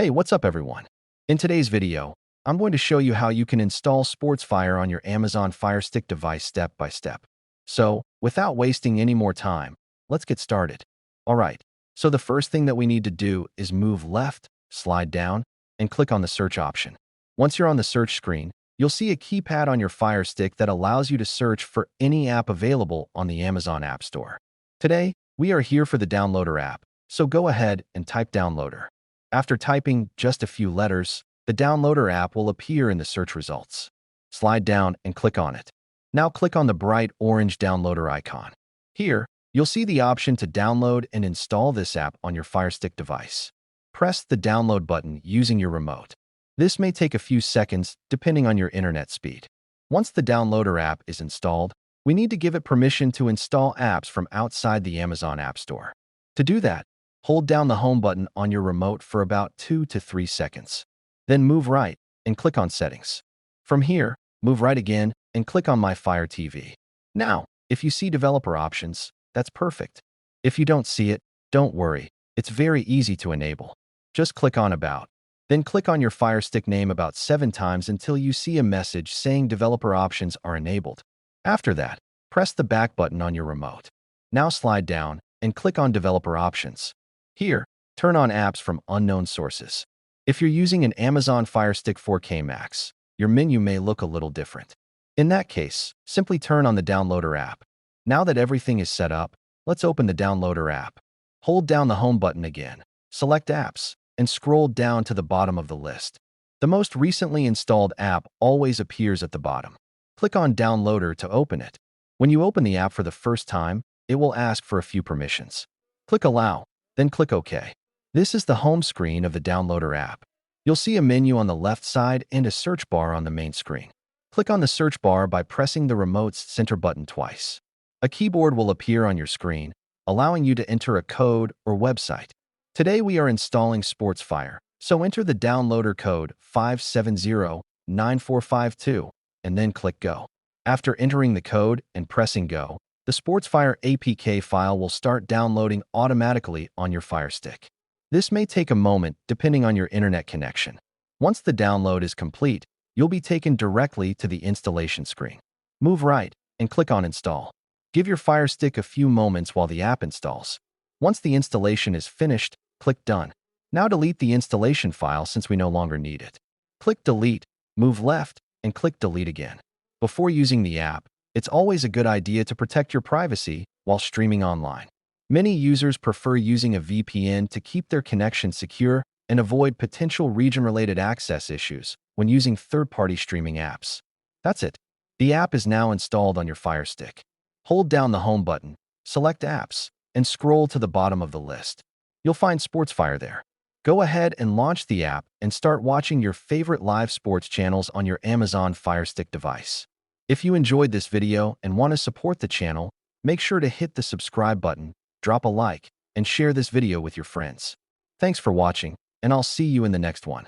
Hey, what's up everyone? In today's video, I'm going to show you how you can install SportsFire on your Amazon Fire Stick device step by step. So, without wasting any more time, let's get started. Alright, so the first thing that we need to do is move left, slide down, and click on the search option. Once you're on the search screen, you'll see a keypad on your Fire Stick that allows you to search for any app available on the Amazon App Store. Today, we are here for the Downloader app, so go ahead and type Downloader. After typing just a few letters, the Downloader app will appear in the search results. Slide down and click on it. Now click on the bright orange Downloader icon. Here, you'll see the option to download and install this app on your Fire Stick device. Press the download button using your remote. This may take a few seconds depending on your internet speed. Once the Downloader app is installed, we need to give it permission to install apps from outside the Amazon App Store. To do that, hold down the home button on your remote for about 2 to 3 seconds. Then move right and click on Settings. From here, move right again and click on My Fire TV. Now, if you see developer options, that's perfect. If you don't see it, don't worry. It's very easy to enable. Just click on About. Then click on your Fire Stick name about 7 times until you see a message saying developer options are enabled. After that, press the back button on your remote. Now slide down and click on Developer Options. Here, turn on apps from unknown sources. If you're using an Amazon Fire Stick 4K Max, your menu may look a little different. In that case, simply turn on the Downloader app. Now that everything is set up, let's open the Downloader app. Hold down the home button again, select Apps, and scroll down to the bottom of the list. The most recently installed app always appears at the bottom. Click on Downloader to open it. When you open the app for the first time, it will ask for a few permissions. Click Allow. Then click OK. This is the home screen of the Downloader app. You'll see a menu on the left side and a search bar on the main screen. Click on the search bar by pressing the remote's center button twice. A keyboard will appear on your screen, allowing you to enter a code or website. Today we are installing SportsFire, so enter the downloader code 5709452 and then click Go. After entering the code and pressing Go, the SportsFire APK file will start downloading automatically on your Fire Stick. This may take a moment depending on your internet connection. Once the download is complete, you'll be taken directly to the installation screen. Move right and click on Install. Give your Fire Stick a few moments while the app installs. Once the installation is finished, click Done. Now delete the installation file since we no longer need it. Click Delete, move left, and click Delete again. Before using the app, it's always a good idea to protect your privacy while streaming online. Many users prefer using a VPN to keep their connection secure and avoid potential region-related access issues when using third-party streaming apps. That's it. The app is now installed on your Fire Stick. Hold down the home button, select Apps, and scroll to the bottom of the list. You'll find SportsFire there. Go ahead and launch the app and start watching your favorite live sports channels on your Amazon Fire Stick device. If you enjoyed this video and want to support the channel, make sure to hit the subscribe button, drop a like, and share this video with your friends. Thanks for watching, and I'll see you in the next one.